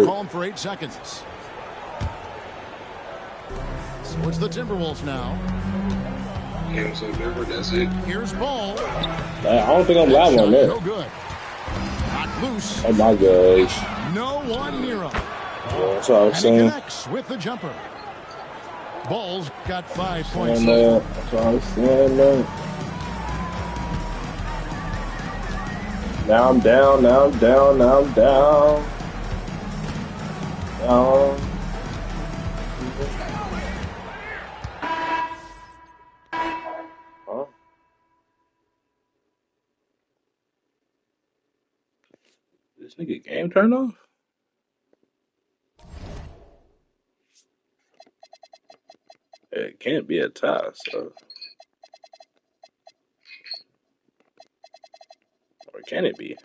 Calm for 8 seconds. So it's the Timberwolves now. Yeah, so remember, that's it. Here's Ball. I don't think I'm live on that. No good. Not loose. Oh my gosh. No one near him. Yeah, that's what I was saying. And he connects with the jumper. Ball's got 5 points. That's what I was saying, man. Now I'm down, now I'm down, now I'm down. Huh? This nigga game turned off? It can't be a tie, so. Or can it be?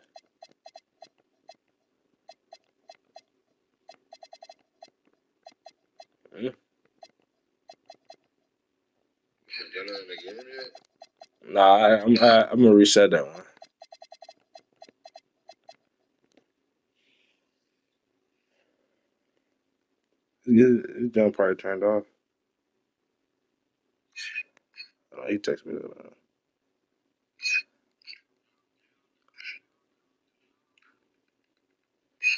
Y'all not in the game yet? Nah, I'm gonna reset that one. His jump probably turned off. Oh, he texted me that.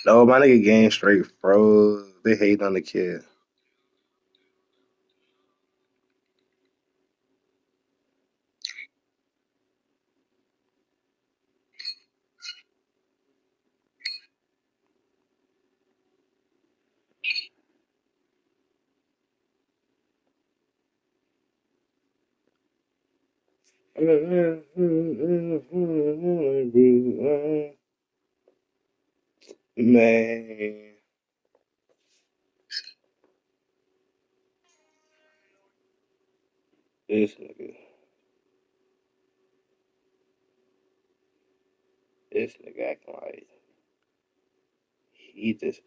No, my nigga game straight froze. They hate on the kid. Man. This nigga. This nigga acting like he just.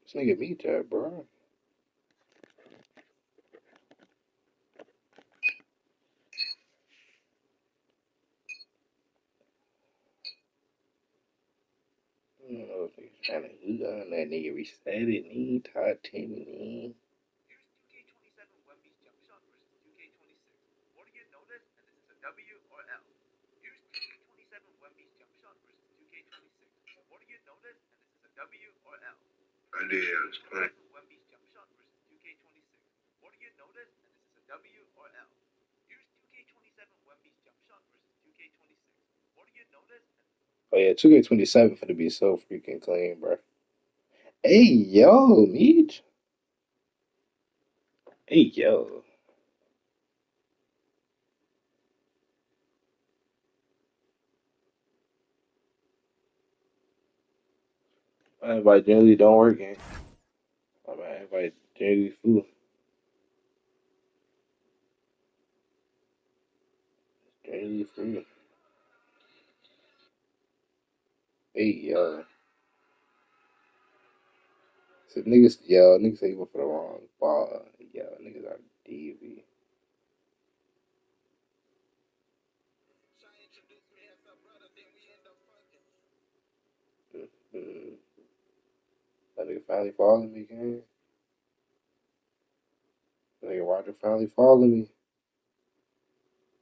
This nigga beat that, bro. I don't know if he's trying to hoot on that nigga reset it, knee, Todd Timmy, I did. I was playing. Oh yeah, 2K27 for to be so freaking clean, bro. Hey yo, Meech. Hey yo. I invite generally don't work in. I invite generally food. Generally food. Hey yo. So niggas say you went for the wrong ball. Yo, niggas are DV. Mm-hmm. That nigga finally following me, gang. That nigga Roger finally following me.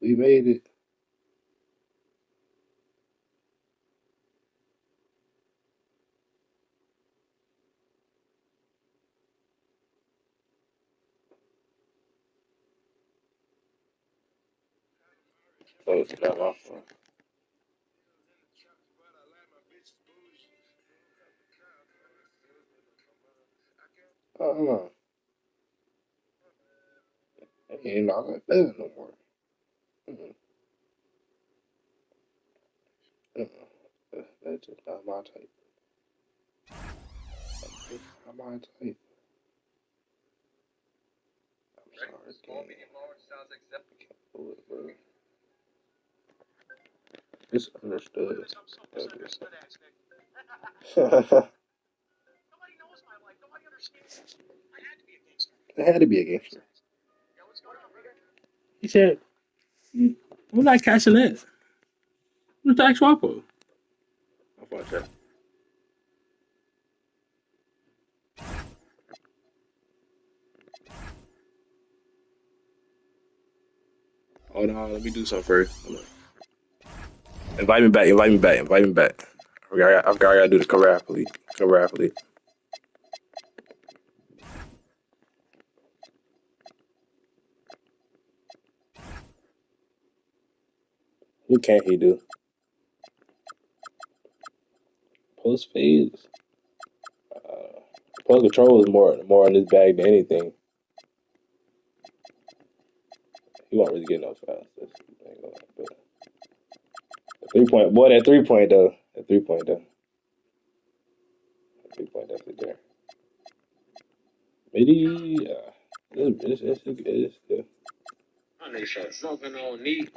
We made it. Oh, it's not my fault. Uh-uh. He ain't not like that no more. Mm-mm. Mm-mm. That's just not my type. It's not my type. I'm sorry, gang. I can't do it, bro. It's understood. It had to be a gangster. He said, "We're not catching it. Who's Dax Rocco?" I thought that. Hold on, let me do something first. Hold on. Invite me back. Invite me back. Invite me back. I gotta do the cover athlete. Cover athlete. What can't he do? Post phase. Uh, Post control is more in his bag than anything. He won't really get no fouls. But the 3 point, boy, that 3 point though. That 3 point though. That 3 point definitely there. Maybe. It's good. My nigga start smoking on neat.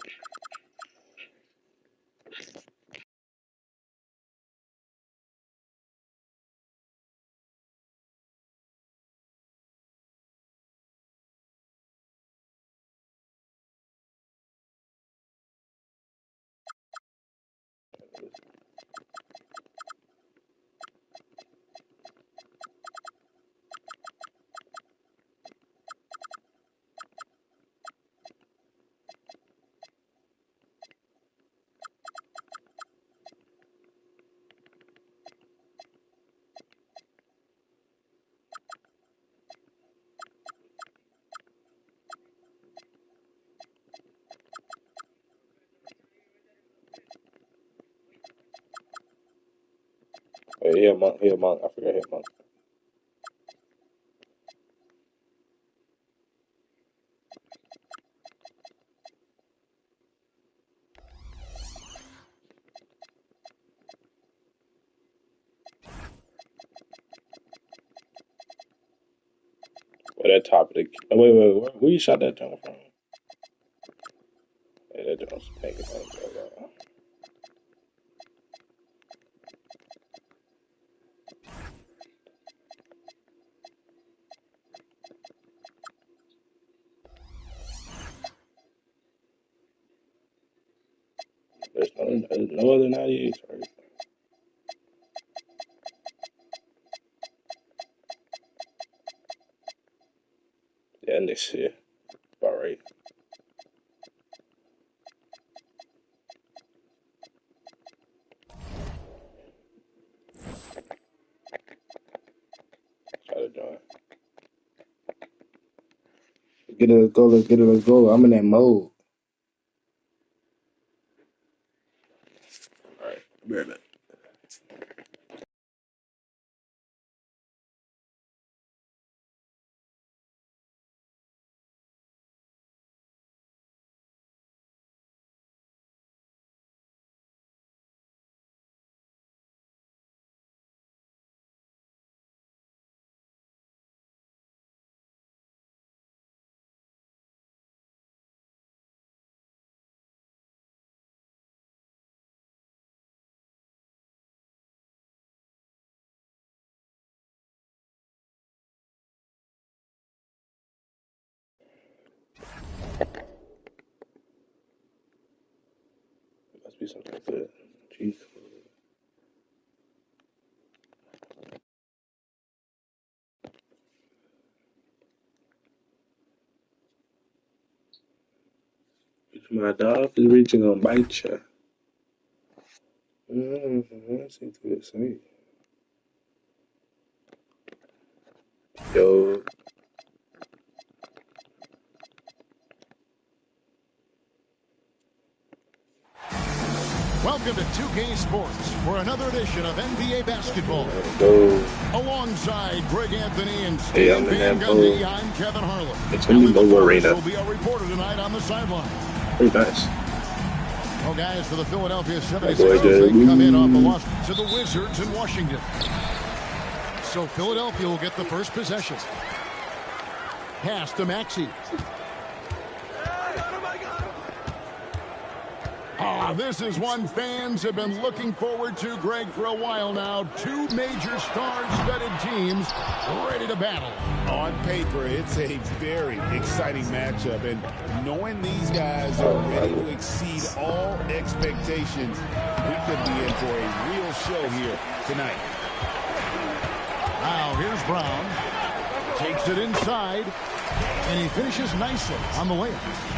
Oh, yeah, monk. He a monk. I forgot he a monk. Where that top of the. Oh, wait. Where you shot that jump from? Yeah, that jump was making that. There's no other 98, right? Yeah, next year. About right. Try to join. Get it, let's go. Let's get it, let's go. I'm in that mode. All right, be right back. Must be something good. Jeez. My dog is reaching on bite you. That seems good to me. Yo, Welcome to 2K Sports for another edition of NBA basketball. Alongside Greg Anthony and Steve Van Gundy, I'm Kevin Harlan. It's going to be Mobile Arena. Will be our reporter tonight on the sideline. Pretty nice. Well, guys, for the Philadelphia 76ers, they come in off the loss to the Wizards in Washington. So Philadelphia will get the first possession. Pass to Maxey. Oh, this is one fans have been looking forward to, Greg, for a while now. Two major star-studded teams ready to battle. On paper, it's a very exciting matchup, and knowing these guys are ready to exceed all expectations, we could be in for a real show here tonight. Now, here's Brown. Takes it inside, and he finishes nicely on the layup.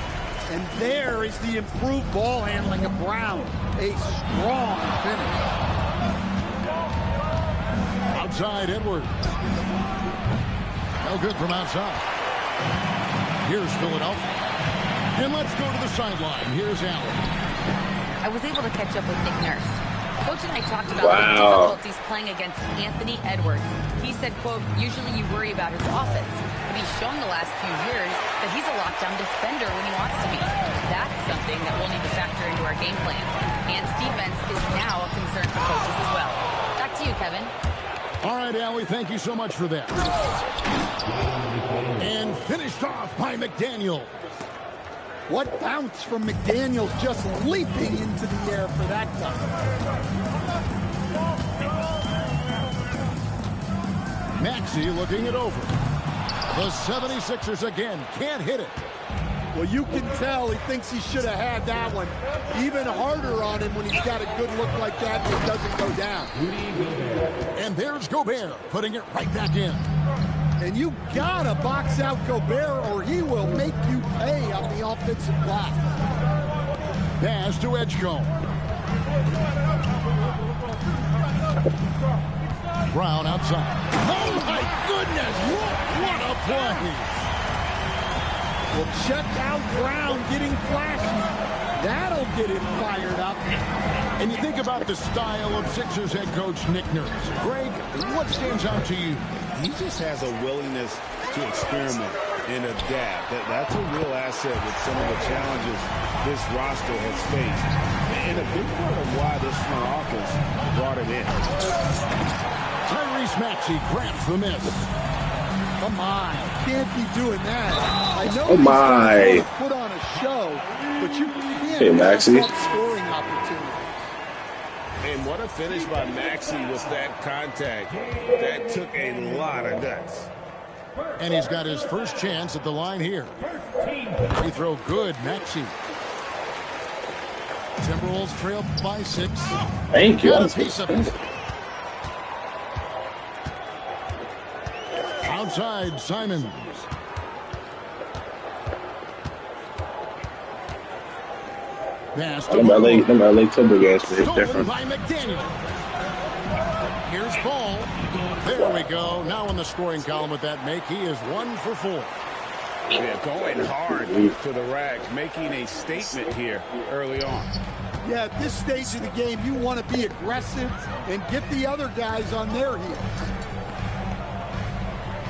And there is the improved ball handling of Brown. A strong finish. Outside, Edwards. No good from outside. Here's Philadelphia. And let's go to the sideline. Here's Allen. I was able to catch up with Nick Nurse. Coach and I talked about the difficulties playing against Anthony Edwards. He said, quote, usually you worry about his offense, but he's shown the last few years that he's a lockdown defender when he wants to be. That's something that we'll need to factor into our game plan. Ant's defense is now a concern for coaches as well. Back to you, Kevin. All right, Allie, thank you so much for that. And finished off by McDaniel. What bounce from McDaniels, just leaping into the air for that time. Maxey looking it over. The 76ers again can't hit it. Well, you can tell he thinks he should have had that one. Even harder on him when he's got a good look like that and it doesn't go down. And there's Gobert putting it right back in. And you gotta box out Gobert or he will make you pay on the offensive glass. Pass to Edgecombe. Brown outside. Oh my goodness! What a play! Well, check out Brown getting flashy. That'll get him fired up. And you think about the style of Sixers head coach Nick Nurse. Greg, what stands out to you? He just has a willingness to experiment and adapt. That's a real asset with some of the challenges this roster has faced. And a big part of why this front office brought it in. Tyrese Maxey grabs the miss. Come on, can't be doing that. I know oh my! Put on a show, but you can't Maxey. scoring opportunity. And what a finish by Maxey with that contact. That took a lot of guts. And he's got his first chance at the line here. Free throw good, Maxey. Timberwolves trail by 6. Thank you. Got a piece of it. Outside, Simons. Pass to Them LA Timber games are different. by McDaniel. Here's Ball. There we go. Now in the scoring column with that make, he is 1 for 4. Yeah, going hard to the rack, making a statement here early on. Yeah, at this stage of the game, you want to be aggressive and get the other guys on their heels.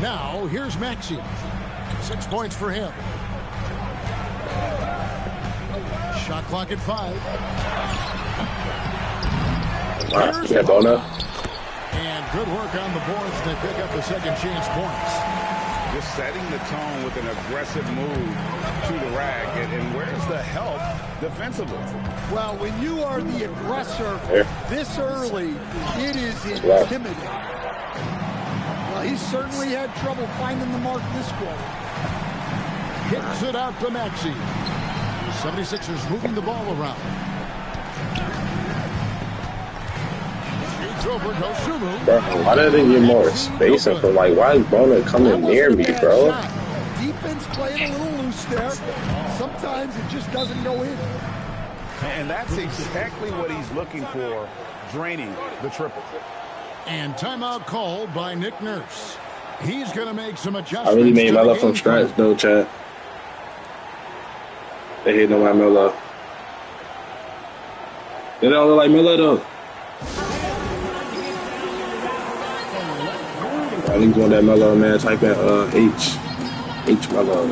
Now, here's Maxey. 6 points for him. Shot clock at 5. Here's Bona. And good work on the boards to pick up the second chance points. Just setting the tone with an aggressive move to the rack. And where's the help defensively? Well, when you are the aggressor this early, it is intimidating. Well, he's certainly had trouble finding the mark this quarter. Kicks it out to Maxey. 76ers moving the ball around. Shoots over Dosunmu. Bro, why did they get more space? And for like, why is Bona coming near me, bro? Defense playing a little loose there. Sometimes it just doesn't go in. And that's exactly what he's looking for, draining the triple. And timeout called by Nick Nurse. He's going to make some adjustments. I really made Melo from scratch, though, chat. They hit no Melo. They don't look like Miller though. I think on that Melo, man. Type in H Melo.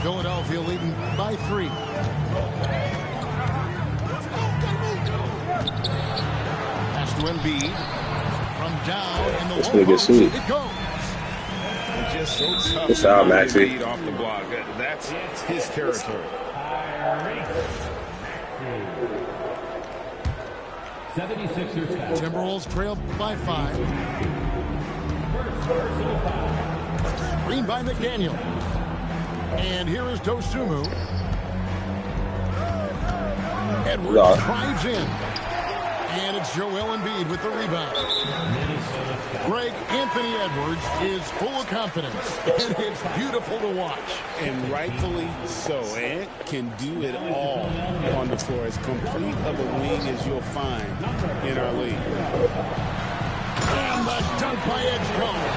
Philadelphia leading by 3. Pass to Embiid. From down in the low post, it goes. Just so tough Good job, Maxie. off the block. That's his territory. 76ers. Timberwolves trail by 5. Screen by McDaniel. And here is Dosunmu. Edwards drives in. And it's Joel Embiid with the rebound. Greg, Anthony Edwards is full of confidence, and it's beautiful to watch. And rightfully so. Ant can do it all on the floor. As complete of a wing as you'll find in our league. And the dunk by Edgecombe.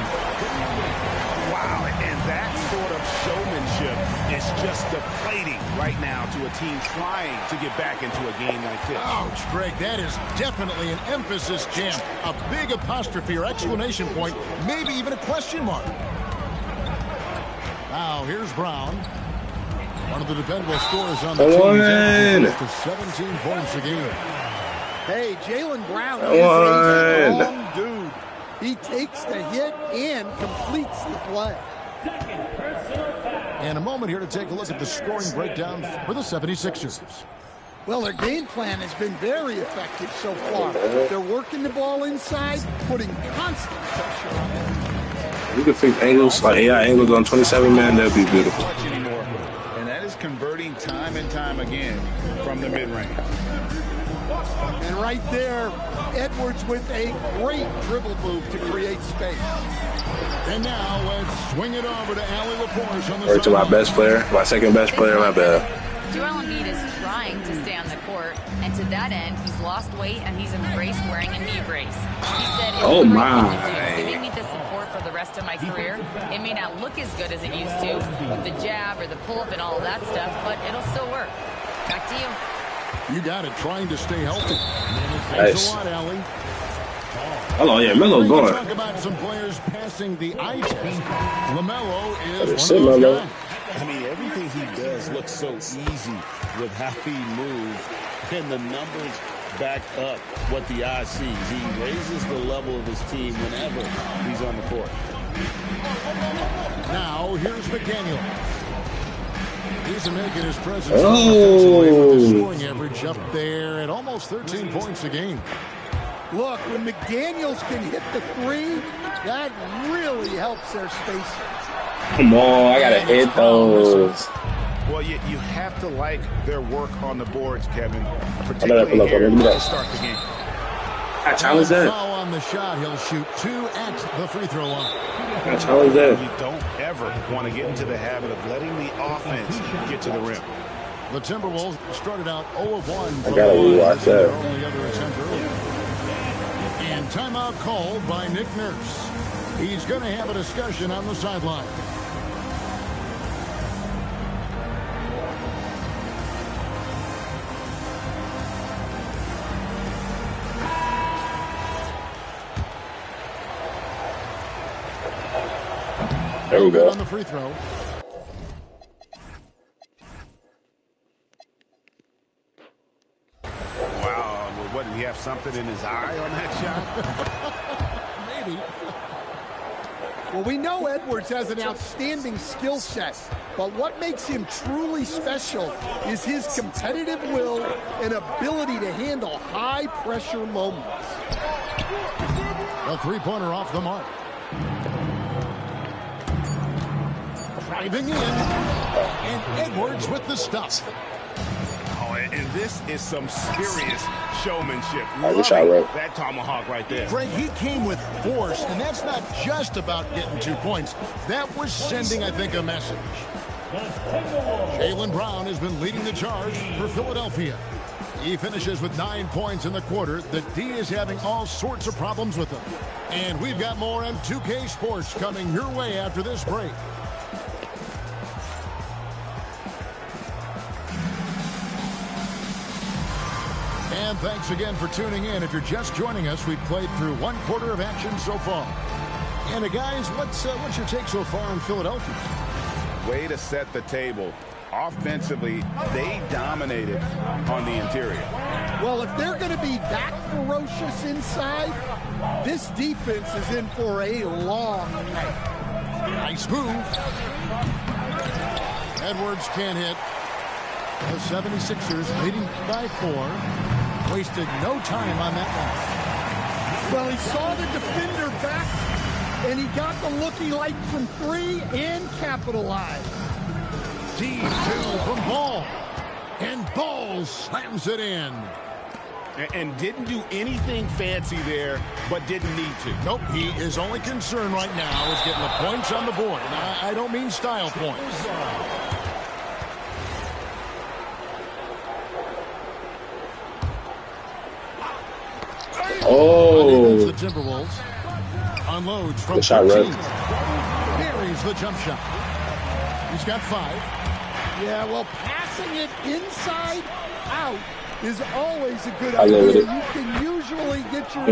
Wow, and that sort of showmanship is just deflating right now to a team trying to get back into a game like this. Ouch, Greg, that is definitely an emphasis jam. A big apostrophe or exclamation point, maybe even a question mark. Now, here's Brown. One of the dependable scorers on the team. To 17 points a game. Hey, Jaylen Brown is a strong dude. He takes the hit and completes the play. And a moment here to take a look at the scoring breakdown for the 76ers. Well, their game plan has been very effective so far. They're working the ball inside, putting constant pressure on it. You can fix angles, like AI angles on 27 man, that'd be beautiful. And that is converting time and time again from the mid-range. And right there, Edwards with a great dribble move to create space. And now let's swing it over to Allie LaForce on the Or to my best player, my second best player, my bad. Joel Embiid is trying to stay on the court, and to that end, he's lost weight and he's embraced wearing a knee brace. He said, "Oh my! Giving me the support for the rest of my career. It may not look as good as it used to with the jab or the pull-up and all of that stuff, but it'll still work." Back to you. You got it, trying to stay healthy. Nice. Thanks a lot, Allie. Hello, yeah, Melo's going. Talk about some players passing the eye test. LaMelo is one of those guys. I mean, everything he does looks so easy with how he moves, and the numbers back up what the eye sees. He raises the level of his team whenever he's on the court. Now, here's McDaniel. He's making his presence offensively with his scoring average up there at almost 13 points a game. Look, when McDaniels can hit the 3, that really helps their spacing. Come on, I gotta hit those. Well, you have to like their work on the boards, Kevin. I better pull up on him. To start the game. I challenge that. Foul on the shot. He'll shoot 2 at the free throw line. I challenge that. You don't ever want to get into the habit of letting the offense get to the rim. The Timberwolves started out 0 of 1. I gotta rewatch that. Only other attempt earlier. And timeout called by Nick Nurse. He's going to have a discussion on the sideline. There we go. On the free throw. Wow, what, did he have something in his eye on that shot? Maybe. Well, we know Edwards has an outstanding skill set, but what makes him truly special is his competitive will and ability to handle high-pressure moments. A three-pointer off the mark. Driving in, and Edwards with the stuff. Oh, and this is some serious showmanship. Good shot, right? That tomahawk right there. Greg, he came with force, and that's not just about getting 2 points. That was sending, I think, a message. Jaylen Brown has been leading the charge for Philadelphia. He finishes with 9 points in the quarter. The D is having all sorts of problems with him. And we've got more on 2K Sports coming your way after this break. And thanks again for tuning in. If you're just joining us, we've played through 1 quarter of action so far. And guys, what's your take so far on Philadelphia? Way to set the table. Offensively, they dominated on the interior. Well, if they're going to be that ferocious inside, this defense is in for a long night. Nice move. Edwards can't hit. The 76ers leading by 4. Wasted no time on that one. Well, he saw the defender back, and he got the look he liked from 3 and capitalized. Deep 2 from Ball. And Ball slams it in. And didn't do anything fancy there, but didn't need to. Nope, his only concern right now is getting the points on the board. And I don't mean style points. Oh. The Timberwolves unloads from Good shot, 13. Buries the jump shot. He's got 5. Yeah, well, passing it inside out is always a good I love idea. it. You can usually get your...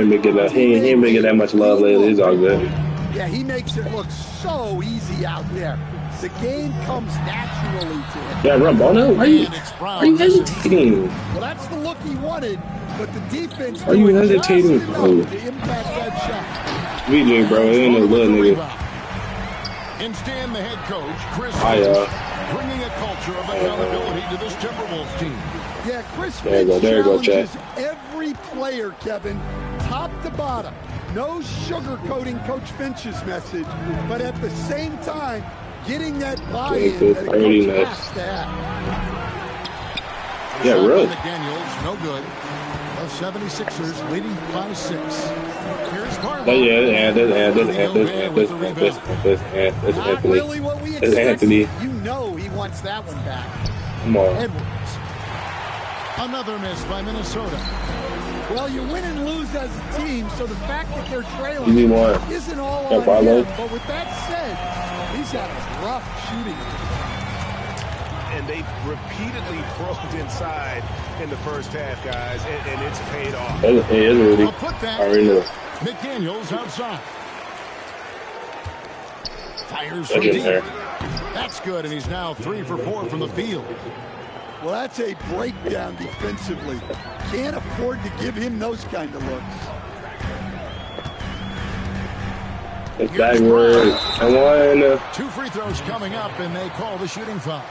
He ain't been getting that much love lately. He's all good. Yeah, he makes it look so easy out there. The game comes naturally to him. Yeah, run ball now. Are you hesitating? Well, that's the look he wanted, but the defense... Are you hesitating? To impact that shot. VJ, bro, it ain't no little nigga. Instead, the head coach, Chris bringing a culture of accountability to this Timberwolves team. Yeah, Chris there you go, Chad. Every player, Kevin, top to bottom. No sugarcoating Coach Finch's message, but at the same time, getting that buy-in that a coach has to have. Yeah, really. McDaniels, no good. The 76ers leading by 6. Here's Carlo. That's Not really what we expected. Anthony. You know he wants that one back. Come on. Edwards. Another miss by Minnesota. Well, you win and lose as a team, so the fact that they're trailing isn't all on him. But with that said, he's had a rough shooting. And they've repeatedly probed inside in the first half, guys, and it's paid off. It is really. I'll put that. I already know. McDaniels outside. Fires from deep. That's good, and he's now 3 for 4 from the field. Well, that's a breakdown defensively. Can't afford to give him those kind of looks. It's backward. Come on. 2 free throws coming up, and they call the shooting foul.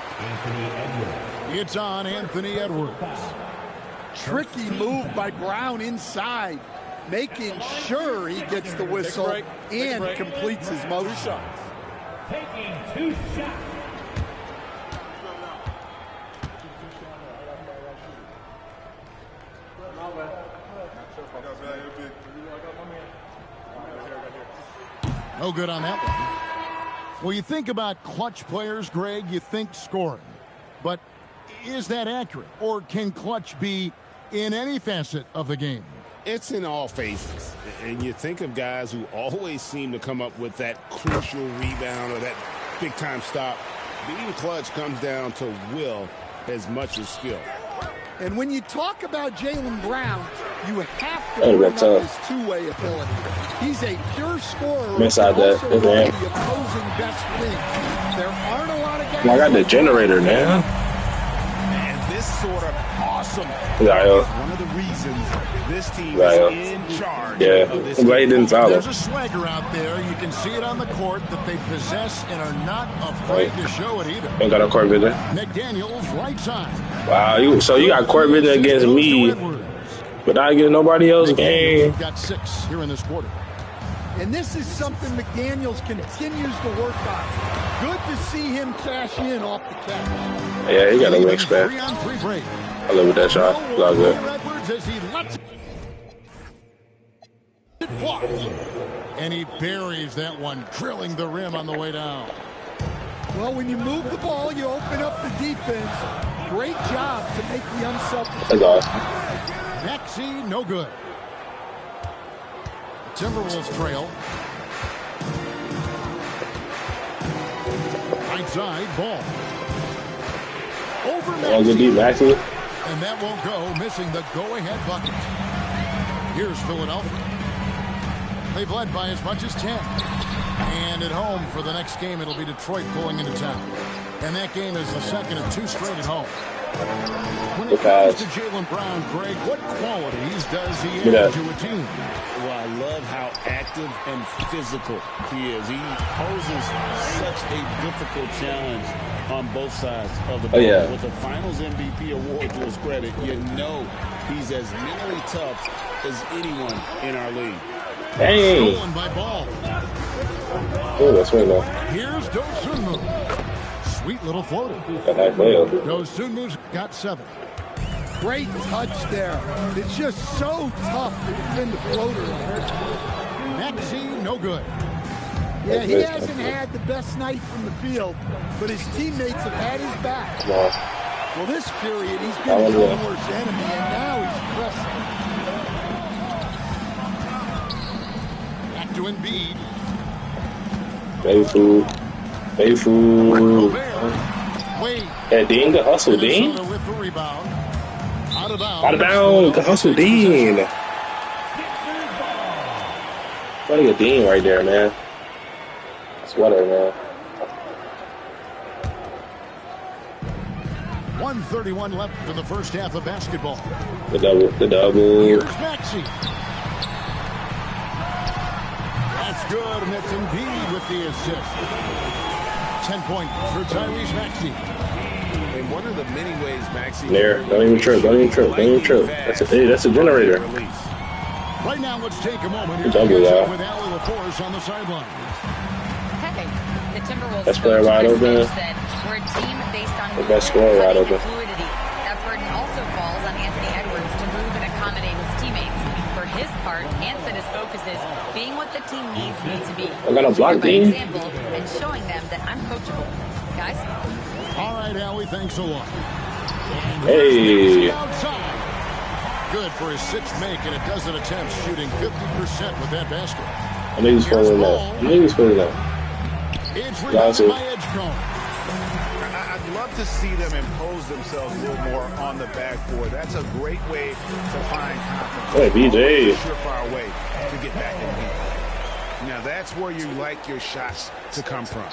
It's on Anthony Edwards. Tricky move by Brown inside, making sure he gets the whistle and completes his motion. Taking 2 shots. No good on that one. Well, you think about clutch players, Greg, you think scoring. But is that accurate? Or can clutch be in any facet of the game? It's in all phases. And you think of guys who always seem to come up with that crucial rebound or that big-time stop. Being clutch comes down to will as much as skill. And when you talk about Jaylen Brown, you have to bring up his two-way ability. He's a pure scorer. Inside that. The opposing best wing. There aren't a lot of guys. I got the generator now. And this sort of awesome is one of the reasons this team is in charge. Yeah, I'm glad he didn't foul him. There's a swagger out there. You can see it on the court that they possess and are not afraid to show it either. Ain't got no court vision. McDaniels right side. Wow, so you got court vision against me, but not against nobody else game. Got 6 here in this quarter. And this is something McDaniels continues to work on. Good to see him cash in off the catch. Yeah, he got a wingspan. 3-on-3 break. I live with that shot. It's all good. Edwards as he lets it walk. And he buries that one, drilling the rim on the way down. Well, when you move the ball, you open up the defense. great job to make the unselfish. That's all. Maxey, no good. Timberwolves trail. Right side, ball. Over Maxey. And that won't go, missing the go-ahead bucket. Here's Philadelphia. They've led by as much as 10. And at home for the next game, it'll be Detroit pulling into town. And that game is the second of 2 straight at home. When it comes to Jaylen Brown, Greg, what qualities does he add to a team? Well, I love how active and physical he is. He poses such a difficult challenge on both sides of the ball. With the Finals MVP award to his credit, you know he's as mentally tough as anyone in our league. Hey. Stolen by Ball. Oh, that's right now. Here's Dosunmu. Sweet little floater. Dosunmu's got 7. Great touch there. It's just so tough to defend the floater. Maxey, no good. Yeah, he hasn't had the best night from the field, but his teammates have had his back. Well, this period, he's been his own worst enemy, and now he's pressing. Back to Embiid. Bayfoo. Wait. Hey, Dean, good hustle, Dean. With the rebound. Out of bounds. Good hustle, Dean. Gotta get Dean right there, man. Sweater, man. 1:31 left in the first half of basketball. The double. Here's Maxey. That's good, and that's Embiid with the assist. 10 points for Tyrese Maxey. And one of the many ways Maxey... There, don't even trip. That's a generator. Right now, let's take a moment here to catch up with Allie LaForce on the sideline. Hey, the Timberwolves best player wide open. Said, we're a team based on the best scorer wide open. Fluidity. That burden also falls on Anthony Edwards to move and accommodate his teammates. For his part, Ant said his focus is being what the team needs me to be. I got a block, Dean. Example, and showing them that I'm coachable. Guys? All right, Allie, thanks a lot. Hey. Outside. Good for his 6th make and a dozen attempts, shooting 50% with that basket. I think he's pulling it out. It's rebounded by Edgecombe. I'd love to see them impose themselves a little more on the backboard. That's a great way to find confidence. Hey, BJ. A surefire way to get back in the game. Now that's where you like your shots to come from.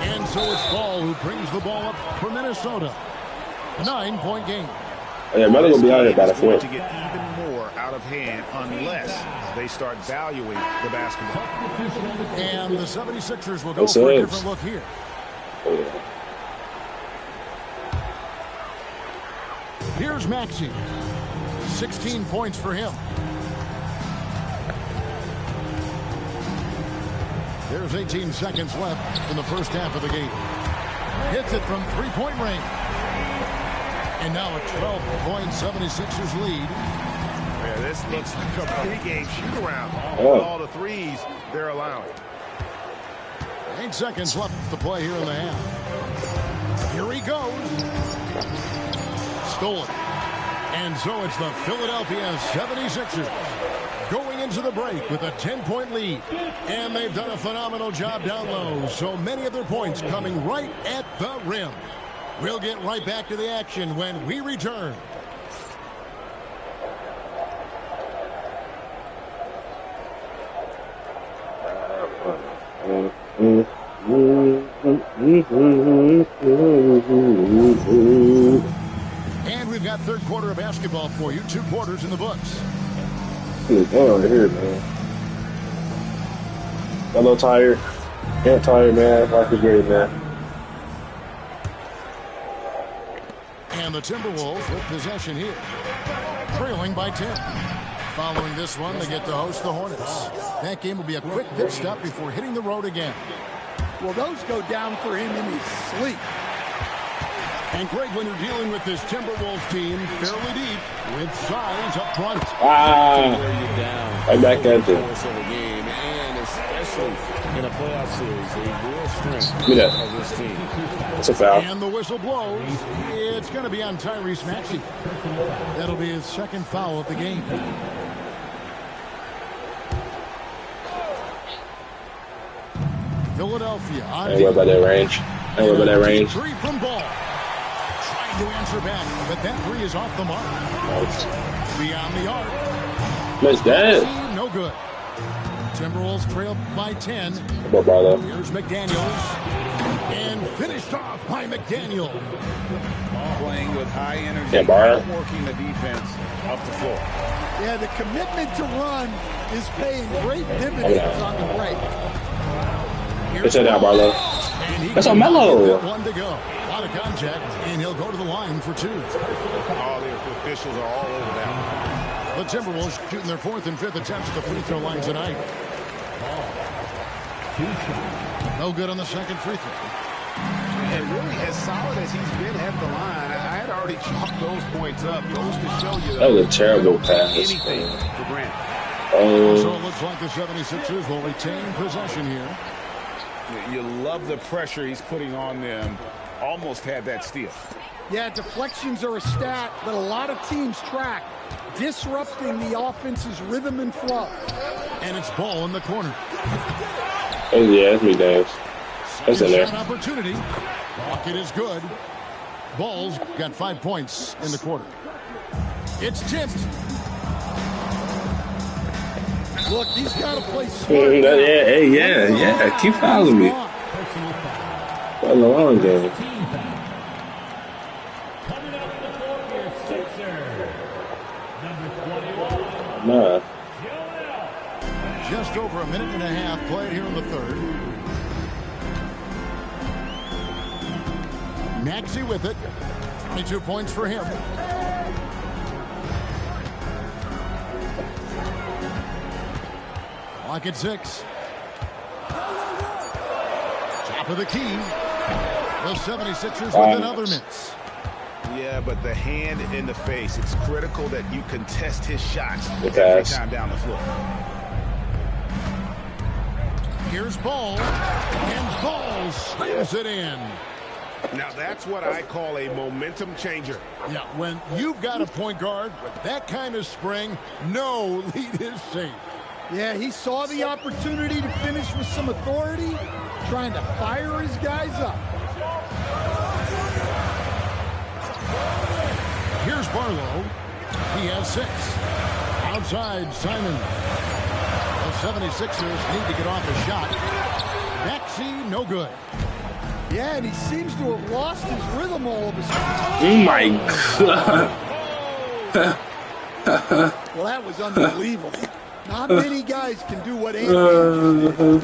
And so it's Ball who brings the ball up for Minnesota. 9-point game. Yeah, Melo will be out here by the 4th. To get even more out of hand unless they start valuing the basketball. And the 76ers will go for a different look here. Oh, yeah. Here's Maxey. 16 points for him. There's 18 seconds left in the first half of the game. Hits it from 3-point range. And now a 12-point 76ers lead. Yeah, this looks like a pregame shoot-around. All the threes they're allowing. 8 seconds left to play here in the half. Here he goes. Stolen. And so it's the Philadelphia 76ers going into the break with a 10-point lead. And they've done a phenomenal job down low. So many of their points coming right at the rim. We'll get right back to the action when we return. And we've got third quarter of basketball for you. 2 quarters in the books. Down here, man. I'm a little tired. Can't tired, man. Life is great, man. And the Timberwolves with possession here. Trailing by 10. Following this one, they get to host the Hornets. That game will be a quick pit stop before hitting the road again. Well, those go down for him in his sleep. And Greg, when you're dealing with this Timberwolves team, fairly deep, with size up front. Right back at you. And especially in a playoff series, a real strength Give me that. of this team. That's a foul. And the whistle blows. It's going to be on Tyrese Maxey. That'll be his second foul of the game. Philadelphia on I ain't worried about that range. I ain't worried about that range. Three from Ball. Trying to answer back, but that three is off the mark. Nice. Beyond the arc. Nice that. No good. Timberwolves trail by 10. Come on, Barlow. Here's McDaniels. And finished off by McDaniel. Playing with high energy, Yeah, Bar. working the defense up the floor. Yeah, the commitment to run is paying great dividends on the break. It's it now, Barlow. That's on Melo. One to go. A lot of contact, and he'll go to the line for two. All the officials are all over that. The Timberwolves shooting their fourth and fifth attempts at the free throw line tonight. No good on the second free throw. And really, as solid as he's been at the line, I had already chalked those points up. Goes to show you That was a terrible pass. anything for granted. So it looks like the 76ers will retain possession here. You love the pressure he's putting on them. Almost had that steal. Yeah, deflections are a stat that a lot of teams track, disrupting the offense's rhythm and flow. And it's Ball in the corner. Oh, yeah, that's me, Dave. That's in there. Shot opportunity. Bucket is good. Ball's got 5 points in the quarter. It's tipped. Look, he's got to play smart. Yeah. Keep following me. Follow on, game. Coming up the court here, Sixer. Number 21. Nah. Just over a minute and a half played here in the third. Maxey with it. 22 points for him. Clock at 6. Top of the key. The 76ers with another miss. Yeah, but the hand in the face, it's critical that you contest his shots every time down the floor. Here's Ball. And Ball slams it in. Now, that's what I call a momentum changer. Yeah, when you've got a point guard with that kind of spring, no lead is safe. Yeah, he saw the opportunity to finish with some authority, trying to fire his guys up. Here's Barlow. He has 6. Outside, Simon. The 76ers need to get off a shot. Maxey, no good. Yeah, and he seems to have lost his rhythm all of a sudden. Oh, my God. Well, that was unbelievable. Not many guys can do what Anthony did.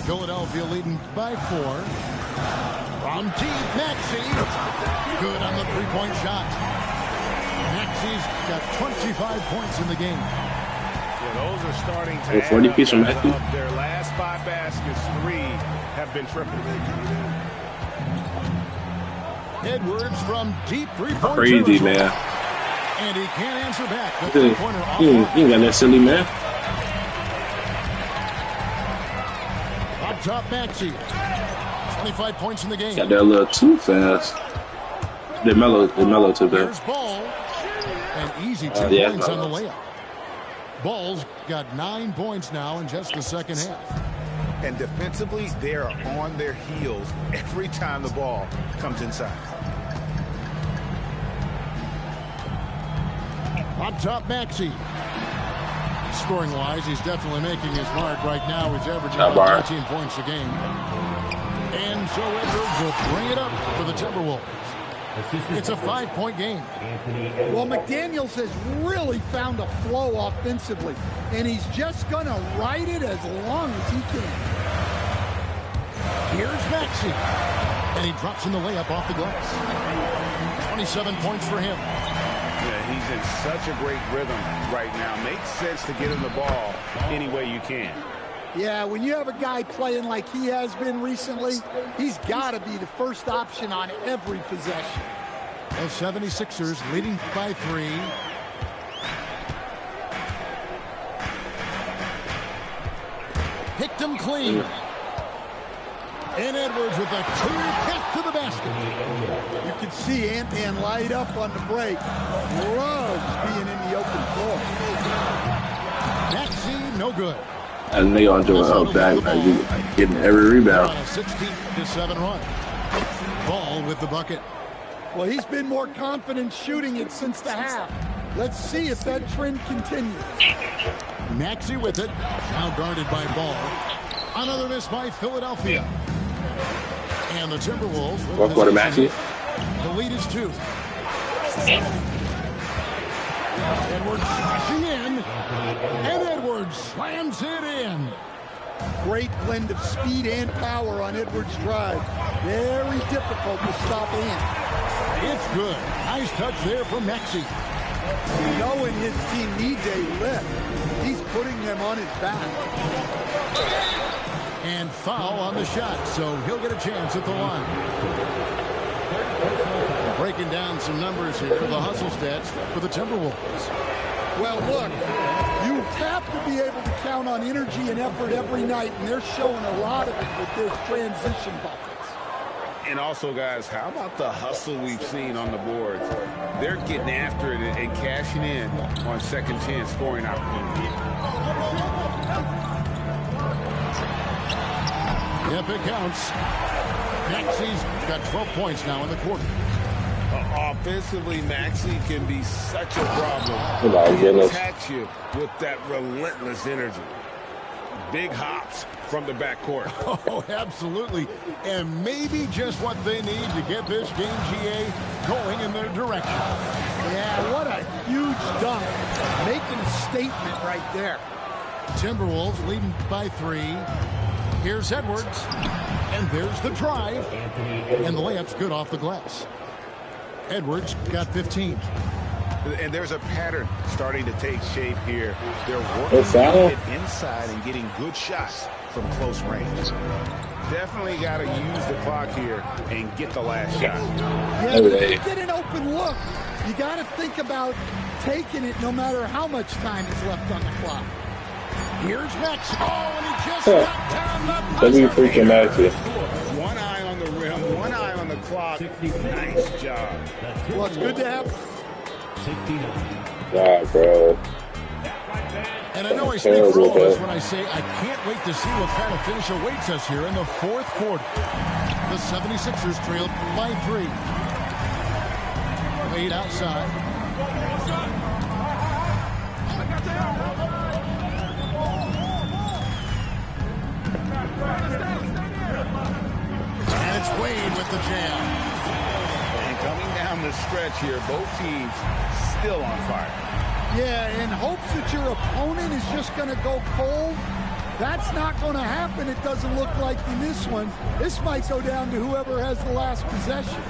Philadelphia leading by 4. From deep, Maxey. Good on the three-point shot. Maxey's got 25 points in the game. Well, those are starting to 40 piece from Maxey. Their last 5 baskets, 3 have been triple. Edwards from deep three-point Crazy, man. And he can't answer back. The Dude, three-pointer off. you ain't got that silly, man. Up top, Maxey. 25 points in the game. Got there a little too fast. They're mellow too bad. Here's Ball. And easy 2 points on the layup. Ball's got 9 points now in just the second half. And defensively, they are on their heels every time the ball comes inside. Up top, Maxey. Scoring-wise, he's definitely making his mark right now. He's averaging about 13 points a game. And so Edwards will bring it up for the Timberwolves. It's a 5-point game. Well, McDaniels has really found a flow offensively, and he's just going to ride it as long as he can. Here's Maxey. And he drops in the layup off the glass. 27 points for him. Yeah, he's in such a great rhythm right now. Makes sense to get him the ball any way you can. Yeah, when you have a guy playing like he has been recently, he's got to be the first option on every possession. The 76ers leading by 3. Picked him clean. And Edwards with a clear path to the basket. You can see Ant-Man light up on the break. Loves being in the open floor. Maxey, no good. And they are doing up back, getting every rebound. On a 16-7 run. Ball with the bucket. Well, he's been more confident shooting it since the half. Let's see if that trend continues. Maxey with it. Now guarded by Ball. Another miss by Philadelphia. And the Timberwolves. What quarter, Maxey? The lead is 2. Edwards rushing in. And Edwards slams it in. Great blend of speed and power on Edwards' drive. Very difficult to stop Ant. It's good. Nice touch there from Maxey. Knowing his team needs a lift, he's putting them on his back. And foul on the shot, so he'll get a chance at the line. Breaking down some numbers here, the hustle stats for the Timberwolves. Well, look, you have to be able to count on energy and effort every night, and they're showing a lot of it with their transition buckets. And also, guys, how about the hustle we've seen on the boards? They're getting after it and cashing in on second chance scoring opportunities. Yep, it counts. Maxey's got 12 points now in the quarter. Offensively, Maxey can be such a problem. He attacks you with that relentless energy. Big hops from the backcourt. Oh, absolutely. And maybe just what they need to get this game, GA, going in their direction. Yeah, what a huge dunk. Making a statement right there. Timberwolves leading by 3. Here's Edwards. And there's the drive. And the layup's good off the glass. Edwards got 15. And there's a pattern starting to take shape here. They're working to get inside and getting good shots from close range. Definitely got to use the clock here and get the last shot. Yeah, but if you get an open look, you got to think about taking it no matter how much time is left on the clock. Here's Max. Oh, and he just got down the Let me freaking Maxey. One eye on the rim, one eye on the clock. Nice job. Well, it's good to have. Nah, bro. And I know I speak for all of us when I say I can't wait to see what kind of finish awaits us here in the fourth quarter. The 76ers trailed by 3. Laid outside. And it's Wade with the jam. And coming down the stretch here, both teams still on fire. Yeah, in hopes that your opponent is just going to go cold. That's not going to happen, it doesn't look like in this one. This might go down to whoever has the last possession.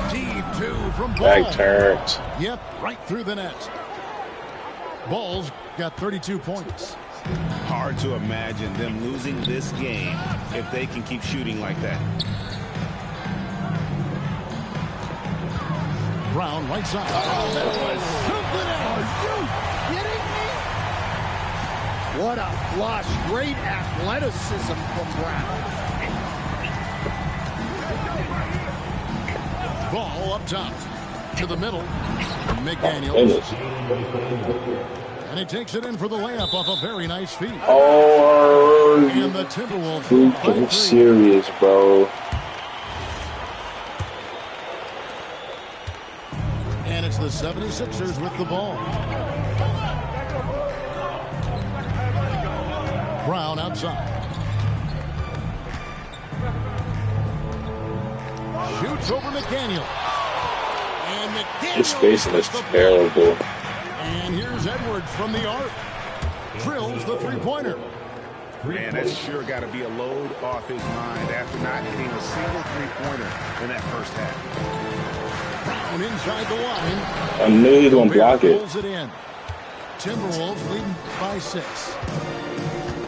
Deep 2 from Ball. Back turns. Yep, right through the net. Ball's got 32 points. Hard to imagine them losing this game if they can keep shooting like that. Brown right side. Oh, that was something else. Are you kidding me? What a flush. Great athleticism from Brown. Ball up top. To the middle. McDaniels. And he takes it in for the layup off a very nice feed. Oh, and the Timberwolves freaking serious, bro. And it's the 76ers with the ball. Brown outside. Shoots over McDaniel. And McDaniel. His spacing is terrible. And here's Edwards from the arc. Drills the three-pointer. Man, that's sure got to be a load off his mind after not hitting a single three-pointer in that first half. Brown inside the line. I knew he was going to block it. Pulls it in. Timberwolves leading by 6.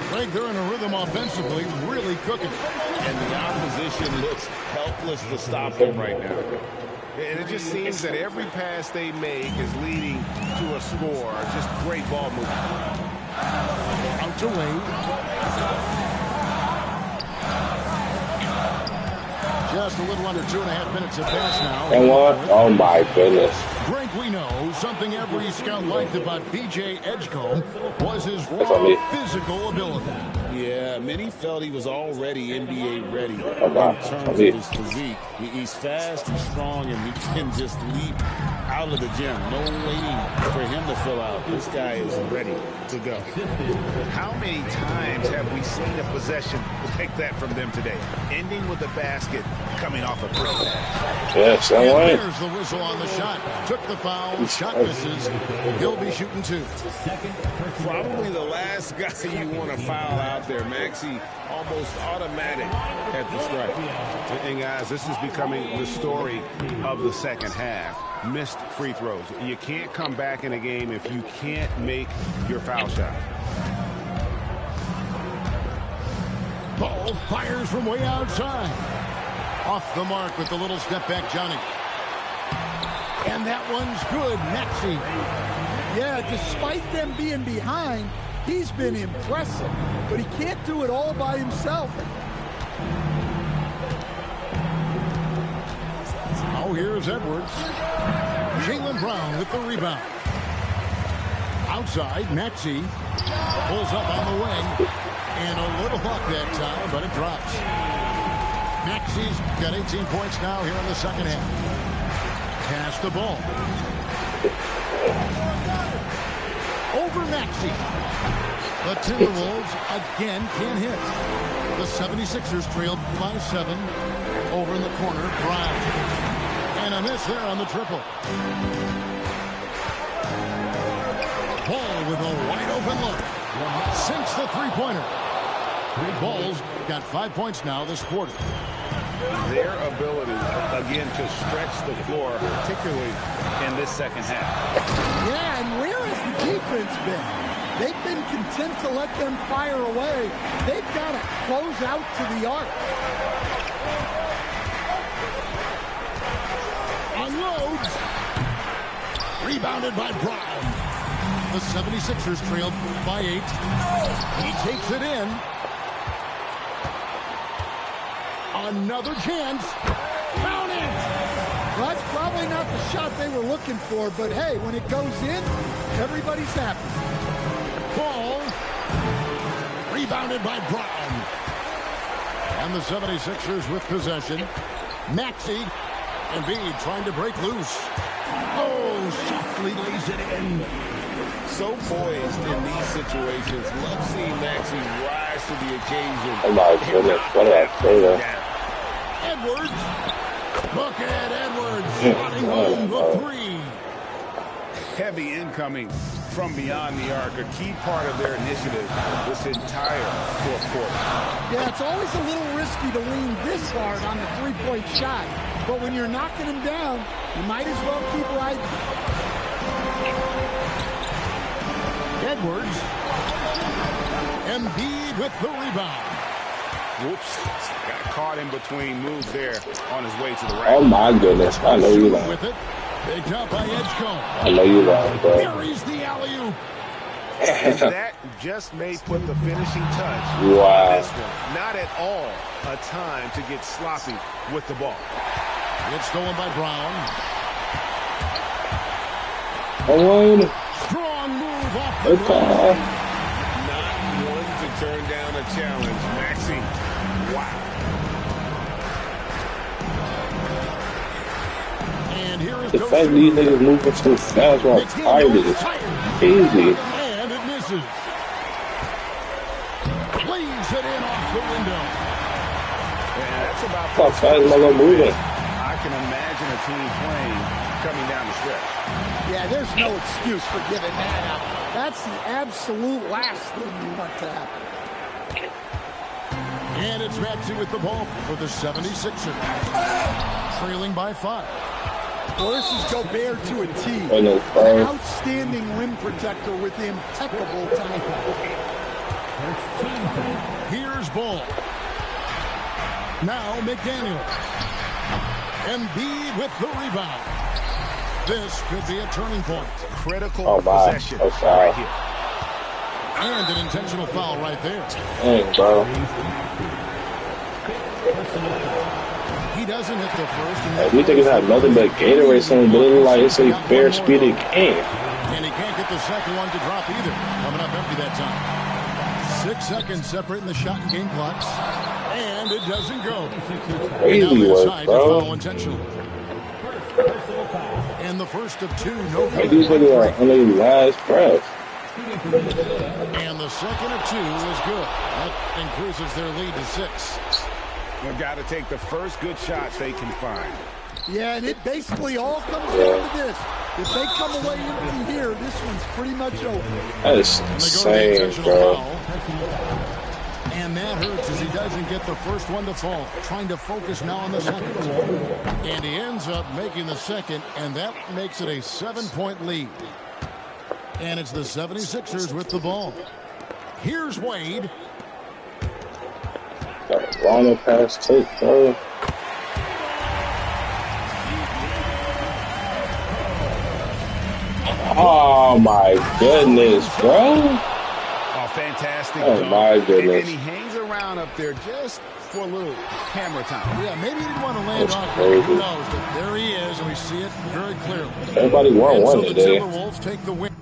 Greg, they're in a rhythm offensively, really cooking. And the opposition looks helpless to stop them right now. And it just seems that every pass they make is leading to a score. Just great ball movement. Out to Wade. Just a little under 2.5 minutes have passed now. And what? Oh my goodness. Frank, we know something every scout liked about B.J. Edgecombe was his raw physical ability. Yeah, many felt he was already NBA ready in terms of his physique. He's fast, he's strong, and he can just leap out of the gym. No waiting for him to fill out. This guy is ready to go. How many times have we seen a possession like that from them today? Ending with a basket, coming off a break. Yes, I and there's the whistle on the shot. Took the foul. Shot misses. He'll be shooting 2. Probably the last guy you want to foul out there. Maxey almost automatic at the strike. And guys, this is becoming the story of the second half. Missed free throws. You can't come back in a game if you can't make your foul shot. Ball fires from way outside. Off the mark with the little step back, Johnny. And that one's good, Maxey. Yeah, despite them being behind, he's been impressive, but he can't do it all by himself. Oh, here's Edwards. Jaylen Brown with the rebound. Outside, Maxey pulls up on the wing. And a little luck that time, but it drops. Maxey's got 18 points now here in the second half. Pass the ball. Over Maxey. The Timberwolves again can't hit. The 76ers trailed by 7. Over in the corner, Brown. And a miss there on the triple. Ball with a wide open look. Sinks the three-pointer. Ball's got 5 points now this quarter. Their ability, again, to stretch the floor, particularly in this second half. Yeah, and where has the defense been? They've been content to let them fire away. They've got to close out to the arc. Unloads. Rebounded by Brown. The 76ers trailed by 8. He takes it in. Another chance. Count it! Well, that's probably not the shot they were looking for, but hey, when it goes in, everybody's happy. Ball. Rebounded by Brown. And the 76ers with possession. Maxey. Embiid trying to break loose. Oh, softly lays it in. So poised in these situations. Love seeing Maxey rise to the occasion. Oh my goodness, what did I say there? Edwards. Look at Edwards. Slotting home the 3. Heavy incoming from beyond the arc, a key part of their initiative this entire fourth quarter. Yeah, it's always a little risky to lean this hard on the three-point shot. But when you're knocking him down, you might as well keep riding. Edwards. Embiid with the rebound. Whoops. Got caught in between moves there on his way to the right. Oh my goodness, I know you lying. With it. Picked up by Edgecombe. I know you lying, bro. Buries the alley-oop. And that just may put the finishing touch on this one. Not at all a time to get sloppy with the ball. It's stolen by Brown. Owen. Strong move off the Okay. Not one to turn down a challenge. Maxey. Wow. And here is The fact these niggas moving so fast while tired is crazy. And it misses. Leaves it in off the window. And that's about How fast am I gonna move it? I can imagine a team playing coming down the stretch. Yeah, there's no excuse for giving that up. That's the absolute last thing you want to happen. And it's Maxey with the ball for the 76ers. Trailing by 5. Well, this is Gobert to a T. Oh, no, An outstanding rim protector with impeccable timing. Here's Ball. Now McDaniel. Embiid with the rebound. This could be a turning point. Critical possession right here. And an intentional foul right there. Dang, bro. He doesn't hit the first. Like, we think it's had nothing but Gatorade something, but it looks like it's a bare speeded game. And he can't get the second one to drop either. Coming up empty that time. 6 seconds separating the shot and game clocks. And it doesn't go. Crazy work, bro. And the first of two, no Like, these niggas are on their last breath. And the second of two is good. That increases their lead to 6. They've got to take the first good shot they can find. Yeah, and it basically all comes down to this. If they come away empty here, this one's pretty much over. That is insane, bro. And that hurts as he doesn't get the first one to fall. Trying to focus now on the second. And he ends up making the second, and that makes it a 7-point lead. And it's the 76ers with the ball. Here's Wade. Got a Ronald pass take, bro. Oh my goodness, bro. Oh, fantastic. Oh my goodness. And he hangs around up there just for a little camera time. Yeah, maybe he didn't want to land on it. Who knows? But there he is, and we see it very clearly. Everybody won one so today. The Timberwolves take the win.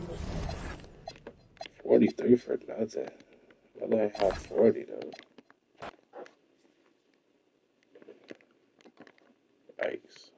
43 for nothing. I only have 40 though. Nice.